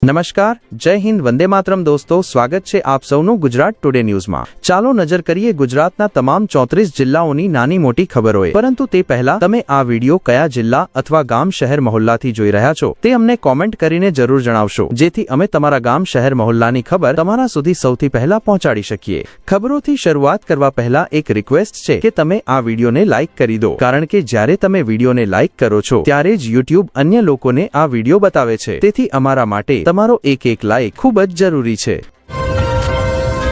નમસ્કાર, જય હિન્દ, વંદે માતરમ દોસ્તો, સ્વાગત છે આપ સૌનું ગુજરાત ટુડે ન્યૂઝમાં। ચાલો નજર કરીએ ગુજરાતના તમામ 34 જિલ્લાઓની નાની મોટી ખબરોએ। પરંતુ તે પહેલા તમે આ વિડિયો કયા જિલ્લા અથવા ગામ શહેર મહોલ્લાથી જોઈ રહ્યા છો તે અમને કોમેન્ટ કરીને જરૂર જણાવશો, જેથી અમે તમારા ગામ શહેર મહોલ્લાની ખબર તમારા સુધી સૌથી પહેલા પહોંચાડી શકીએ। ખબરોથી શરૂઆત કરવા પહેલા એક રિક્વેસ્ટ છે કે તમે આ વિડિયોને લાઈક કરી દો, કારણ કે જ્યારે તમે વિડિયોને લાઈક કરો છો ત્યારે જ YouTube અન્ય લોકોને આ વિડિયો બતાવે છે, તેથી અમારા માટે તમારો એક લાઈક ખૂબ જ જરૂરી છે।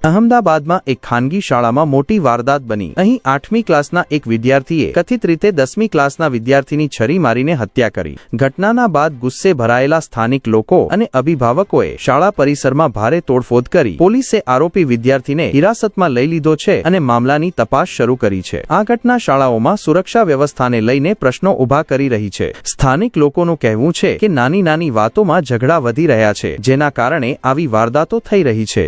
અહમદાબાદમાં એક ખાનગી શાળામાં મોટી વારદાત બની। અહીં 8મી ક્લાસના એક વિદ્યાર્થીએ કથિત રીતે 10મી ક્લાસના વિદ્યાર્થીની છરી મારીને હત્યા કરી। ઘટનાના બાદ ગુસ્સે ભરાયેલા સ્થાનિક લોકો અને અભિભાવકોએ શાળા પરિસરમાં ભારે તોડફોડ કરી। પોલીસે આરોપી વિદ્યાર્થીને હિરાસતમાં લઈ લીધો છે અને મામલાની તપાસ શરૂ કરી છે। આ ઘટના શાળાઓમાં સુરક્ષા વ્યવસ્થાને લઈને પ્રશ્નો ઊભા કરી રહી છે। સ્થાનિક લોકોનું કહેવું છે કે નાની નાની વાતોમાં ઝઘડા વધી રહ્યા છે, જેના કારણે આવી વારદાતો થઈ રહી છે।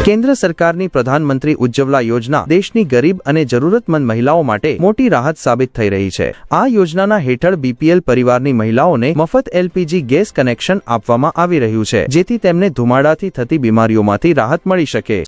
કેન્દ્ર સરકારની પ્રધાનમંત્રી ઉજ્જવલા યોજના દેશની ગરીબ અને જરૂરતમંદ મહિલાઓ માટે મોટી રાહત સાબિત થઈ રહી છે। આ યોજનાના હેઠળ બીપીએલ પરિવારની મહિલાઓને મફત એલપીજી ગેસ કનેક્શન આપવામાં આવી રહ્યું છે, જેથી તેમને ધુમાડાથી થતી બીમારીઓમાંથી રાહત મળી શકે।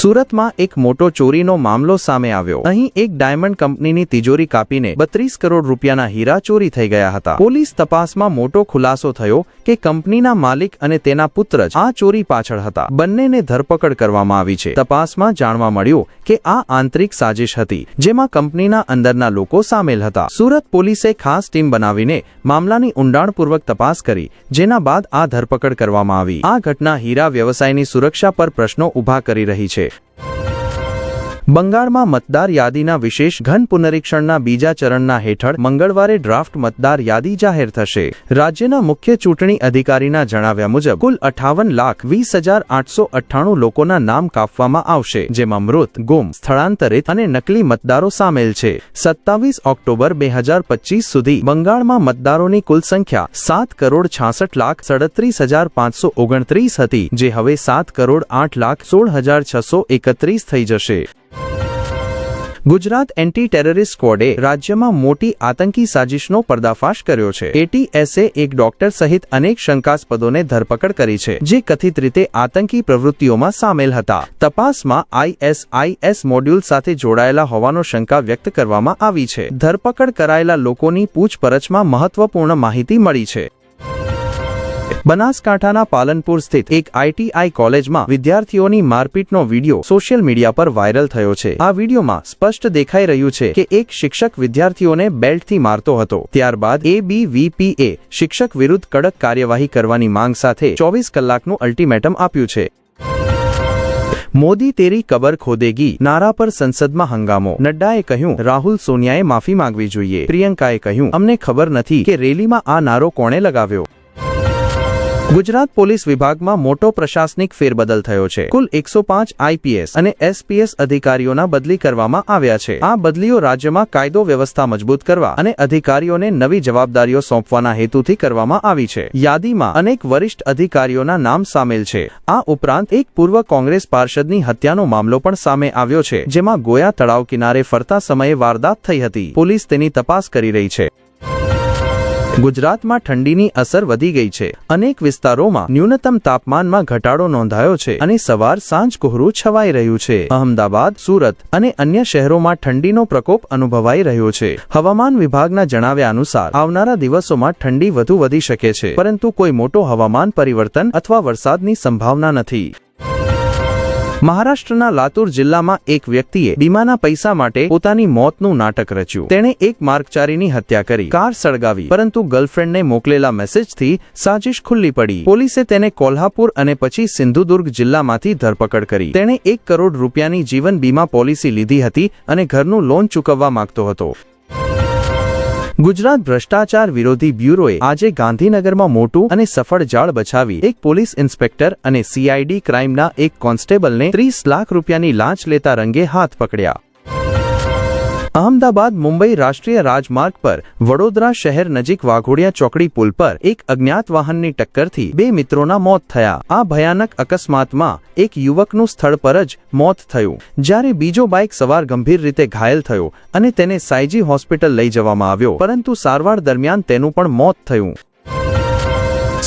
સુરતમાં એક મોટો ચોરીનો મામલો સામે આવ્યો। અહીં એક ડાયમંડ કંપનીની તિજોરી કાપીને 32 કરોડ રૂપિયાના હીરા ચોરી થઈ ગયા હતા। પોલીસ તપાસમાં મોટો ખુલાસો થયો કે કંપનીના માલિક અને તેના પુત્ર જ આ ચોરી પાછળ હતા। બંનેને ધરપકડ કરવામાં આવી છે। તપાસમાં જાણવા મળ્યું કે આ આંતરિક સાજિશ હતી, જેમાં કંપનીના અંદરના લોકો સામેલ હતા। સુરત પોલીસે ખાસ ટીમ બનાવીને મામલાની ઊંડાણપૂર્વક તપાસ કરી, જેના બાદ આ ધરપકડ કરવામાં આવી। આ ઘટના હીરા વ્યવસાયની સુરક્ષા પર પ્રશ્નો ઊભા કરી રહી છે। બંગાળમાં મતદાર યાદીના વિશેષ ઘન પુનરીક્ષણના બીજા ચરણના હેઠળ મંગળવારે ડ્રાફ્ટ મતદાર યાદી જાહેર થશે। રાજ્યના મુખ્ય ચૂંટણી અધિકારીના જણાવ્યા મુજબ કુલ 58,20,898 લોકોના નામ કાપવામાં આવશે, જેમાં મૃત, ગુમ, સ્થળાંતરિત અને નકલી મતદારો સામેલ છે। 27 ઓક્ટોબર 2025 સુધી બંગાળમાં મતદારોની કુલ સંખ્યા 7,66,37,529 હતી, જે હવે 7,08,16,631 થઈ જશે। ગુજરાત એન્ટી ટેરરિસ્ટ સ્ક્વોડે રાજ્યમાં મોટી આતંકી સાજિશનો પર્દાફાશ કર્યો છે। એટીએસે એક ડોક્ટર સહિત અનેક શંકાસ્પદોને ધરપકડ કરી છે, જે કથિત રીતે આતંકી પ્રવૃત્તિઓમાં સામેલ હતા। તપાસમાં ISIS મોડ્યુલ સાથે જોડાયેલા હોવાનો શંકા વ્યક્ત કરવામાં આવી છે। ધરપકડ કરાયેલા લોકોની પૂછપરછમાં મહત્વપૂર્ણ માહિતી મળી છે। બનાસકાંઠાના પાલનપુર સ્થિત એક ITI કોલેજમાં વિદ્યાર્થીઓની મારપીટનો વિડિયો સોશિયલ મીડિયા પર વાયરલ થયો છે। આ વિડિયોમાં સ્પષ્ટ દેખાઈ રહ્યું છે કે એક શિક્ષક વિદ્યાર્થીઓને બેલ્ટથી મારતો હતો। ત્યારબાદ ABVPએ શિક્ષક વિરુદ્ધ કડક કાર્યવાહી કરવાની માંગ સાથે 24 કલાકનું અલ્ટિમેટમ આપ્યું છે। મોદી તેરી કબર ખોદેગી નારા પર સંસદમાં હંગામો। નડ્ડાએ કહ્યું, રાહુલ સોનિયાએ માફી માંગવી જોઈએ। પ્રિયંકાએ કહ્યું, અમને ખબર નથી કે રેલીમાં આ નારો કોણે લગાવ્યો। ગુજરાત પોલીસ વિભાગમાં મોટો પ્રશાસનિક ફેરબદલ થયો છે। કુલ 105 IPS અને SPS અધિકારીઓના બદલી કરવામાં આવ્યા છે। આ બદલીઓ રાજ્યમાં કાયદો વ્યવસ્થા મજબૂત કરવા અને અધિકારીઓને નવી જવાબદારીઓ સોંપવાના હેતુથી કરવામાં આવી છે। યાદીમાં અનેક વરિષ્ઠ અધિકારીઓના નામ સામેલ છે। આ ઉપરાંત એક પૂર્વ કોંગ્રેસ પાર્ષદની હત્યાનો મામલો પણ સામે આવ્યો છે, જેમાં ગોયા તળાવ કિનારે ફરતા સમયે વારદાત થઈ હતી। પોલીસ તેની તપાસ કરી રહી છે। ગુજરાતમાં ઠંડીની અસર વધી ગઈ છે। અનેક વિસ્તારોમાં ન્યૂનતમ તાપમાનમાં ઘટાડો નોંધાયો છે અને સવાર સાંજ કોહરું છવાઈ રહ્યું છે। અહમદાબાદ, સુરત અને અન્ય શહેરોમાં ઠંડીનો પ્રકોપ અનુભવાઈ રહ્યો છે। હવામાન વિભાગના જણાવ્યા અનુસાર આવનારા દિવસોમાં ઠંડી વધુ વધી શકે છે, પરંતુ કોઈ મોટો હવામાન પરિવર્તન અથવા વરસાદની સંભાવના નથી। મહારાષ્ટ્રના લાતુર જિલ્લામાં એક વ્યક્તિએ બીમાના પૈસા માટે પોતાની મોતનું નાટક રચ્યું। તેણે એક માર્ગચારીની હત્યા કરી, કાર સળગાવી, પરંતુ ગર્લફ્રેન્ડને મોકલેલા મેસેજથી સાજિશ ખુલ્લી પડી। પોલીસે તેને કોલ્હાપુર અને પછી સિંધુદુર્ગ જિલ્લામાંથી ધરપકડ કરી। તેણે 1 કરોડ રૂપિયાની જીવન બીમા પોલિસી લીધી હતી અને ઘરનું લોન ચૂકવવા માંગતો હતો। ગુજરાત ભ્રષ્ટાચાર વિરોધી બ્યુરોએ આજે ગાંધીનગરમાં મોટું અને સફળ જાળ બચાવી એક પોલીસ ઇન્સ્પેક્ટર અને CID ક્રાઇમના એક કોન્સ્ટેબલને 30 લાખ રૂપિયાની લાંચ લેતા રંગે હાથ પકડ્યા। અહમદાબાદ મુંબઈ રાષ્ટ્રીય રાજમાર્ગ પર વડોદરા શહેર નજીક વાઘોડિયા ચોકડી પુલ પર એક અજ્ઞાત વાહનની ટક્કરથી 2 મિત્રોના મોત થયા। આ ભયાનક અકસ્માતમાં એક યુવકનું સ્થળ પર જ મોત થયું, જ્યારે બીજો બાઇક સવાર ગંભીર રીતે ઘાયલ થયો અને તેને સાયજી હોસ્પિટલ લઈ જવામાં આવ્યો, પરંતુ સારવાર દરમિયાન તેનું પણ મોત થયું।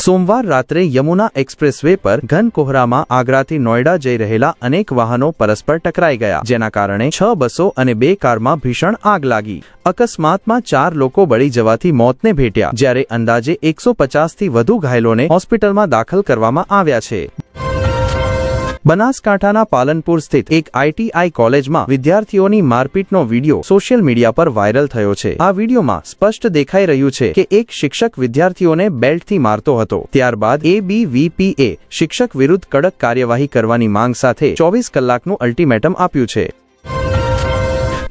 સોમવાર રાત્રે યમુના એક્સપ્રેસવે પર ઘન કોહરામાં આગ્રાથી નોઈડા જઈ રહેલા અનેક વાહનો પરસ્પર ટકરાઈ ગયા, જેના કારણે 6 બસો અને 2 કારમાં ભીષણ આગ લાગી. અકસ્માતમાં 4 લોકો બળી જવાથી મોતને ભેટ્યા, જ્યારે અંદાજે 150થી વધુ ઘાયલોને હોસ્પિટલમાં દાખલ કરવામાં આવ્યા છે. બનાસકાંઠાના પાલનપુર સ્થિત એક ITI કોલેજમાં વિદ્યાર્થીઓની મારપીટનો વિડીયો સોશિયલ મીડિયા પર વાયરલ થયો છે. આ વિડીયોમાં સ્પષ્ટ દેખાઈ રહ્યું છે કે એક શિક્ષક વિદ્યાર્થીઓને બેલ્ટથી મારતો હતો. ત્યારબાદ ABVPએ શિક્ષક વિરુદ્ધ કડક કાર્યવાહી કરવાની માંગ સાથે 24 કલાકનું અલ્ટિમેટમ આપ્યું છે.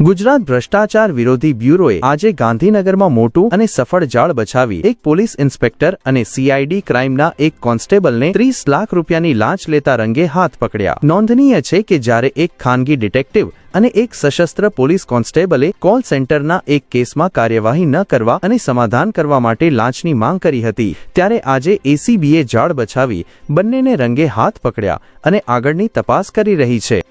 ગુજરાત ભ્રષ્ટાચાર વિરોધી બ્યુરોએ આજે ગાંધીનગરમાં મોટું અને સફળ જાળ બછાવી એક પોલીસ ઇન્સ્પેક્ટર અને CID ક્રાઇમના એક કોન્સ્ટેબલને 30 લાખ રૂપિયાની લાંચ લેતા રંગે હાથ પકડ્યા. નોંધનીય છે કે જ્યારે એક ખાનગી ડિટેક્ટિવ અને એક સશસ્ત્ર પોલીસ કોન્સ્ટેબલે કોલ સેન્ટરના એક કેસમાં કાર્યવાહી ન કરવા અને સમાધાન કરવા માટે લાંચની માંગ કરી હતી, ત્યારે આજે ACBએ જાળ બછાવી બંનેને રંગે હાથ પકડ્યા અને આગળની તપાસ કરી રહી છે.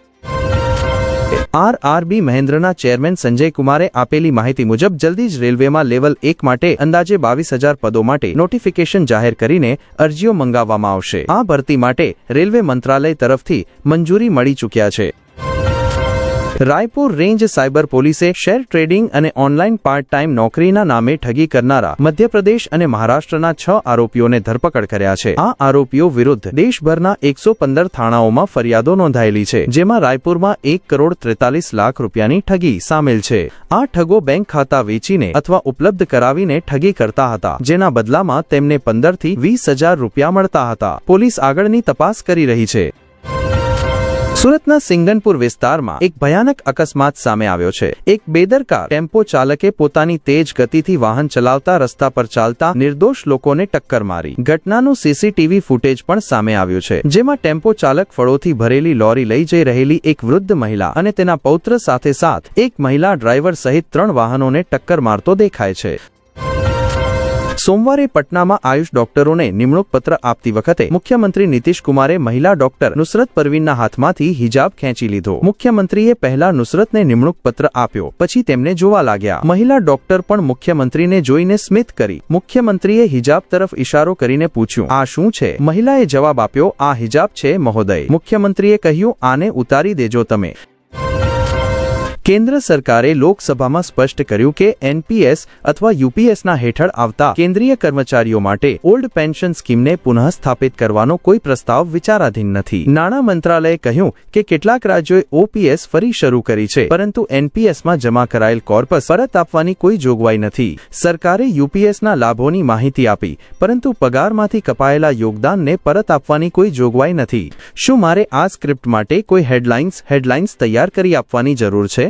RRB મહેન્દ્રના ચેરમેન સંજય કુમારે આપેલી માહિતી મુજબ જલ્દી જ રેલવેમાં લેવલ 1 માટે અંદાજે 22,000 પદો માટે નોટિફિકેશન જાહેર કરીને અરજીઓ મંગાવવામાં આવશે. આ ભરતી માટે રેલવે મંત્રાલય તરફથી મંજૂરી મળી ચૂક્યા છે. રાયપુર રેન્જ સાયબર પોલીસે શેર ટ્રેડિંગ અને ઓનલાઈન પાર્ટ ટાઈમ નોકરીના નામે ઠગી કરનારા મધ્યપ્રદેશ અને મહારાષ્ટ્રના 6 આરોપીઓને ધરપકડ કર્યા છે. આ આરોપીઓ વિરુદ્ધ દેશભરના 115 થાણાઓમાં ફરિયાદો નોંધાયેલી છે, જેમાં રાયપુરમાં 1,43 લાખ રૂપિયાની ઠગી સામેલ છે. આ ઠગો બેંક ખાતા વેચીને અથવા ઉપલબ્ધ કરાવીને ઠગી કરતા હતા, જેના બદલામાં તેમને 15,000થી 20,000 રૂપિયા મળતા હતા. પોલીસ આગળની તપાસ કરી રહી છે. સુરતના સિંગનપુર વિસ્તારમાં એક ભયાનક અકસ્માત સામે આવ્યો છે. એક બેદરકાર ટેમ્પો ચાલકે પોતાની તેજ ગતિથી વાહન ચલાવતા રસ્તા પર ચાલતા નિર્દોષ લોકોને ટક્કર મારી. ઘટનાનું CCTV ફૂટેજ પણ સામે આવ્યું છે, જેમાં ટેમ્પો ચાલક ફળોથી ભરેલી લોરી લઈ જઈ રહેલી એક વૃદ્ધ મહિલા અને તેના પૌત્ર સાથે એક મહિલા ડ્રાઈવર સહિત 3 વાહનોને ટક્કર મારતો દેખાય છે. સોમવારે પટનામાં આયુષ ડોક્ટરોને નિમણૂક પત્ર આપતી વખતે મુખ્યમંત્રી નીતિશ કુમારે મહિલા ડોક્ટર નુસરત પરવીનના હાથમાંથી હિજાબ ખેંચી લીધો. મુખ્યમંત્રીએ પહેલા નુસરતને નિમણૂક પત્ર આપ્યો, પછી તેમને જોવા લાગ્યા. મહિલા ડોક્ટર પણ મુખ્યમંત્રીને જોઈને સ્મિત કરી. મુખ્યમંત્રીએ હિજાબ તરફ ઇશારો કરીને પૂછ્યું, આ શું છે? મહિલાએ જવાબ આપ્યો, આ હિજાબ છે મહોદય. મુખ્યમંત્રીએ કહ્યું, આને ઉતારી દેજો તમે. કેન્દ્ર સરકારે લોકસભામાં સ્પષ્ટ કર્યું કે NPS અથવા UPSના હેઠળ આવતા કેન્દ્રીય કર્મચારીઓ માટે ઓલ્ડ પેન્શન સ્કીમને પુનઃસ્થાપિત કરવાનો કોઈ પ્રસ્તાવ વિચારાધીન નથી. નાણાં મંત્રાલયે કહ્યું કે કેટલાક રાજ્યોએ OPS ફરી શરૂ કરી છે, પરંતુ NPSમાં જમા કરાયેલ કોર્પસ પરત આપવાની કોઈ જોગવાઈ નથી. સરકારે UPSના લાભોની માહિતી આપી, પરંતુ પગારમાંથી કપાયેલા યોગદાનને પરત આપવાની કોઈ જોગવાઈ નથી. શું મારે આ સ્ક્રિપ્ટ માટે કોઈ હેડલાઇન્સ તૈયાર કરી આપવાની જરૂર છે?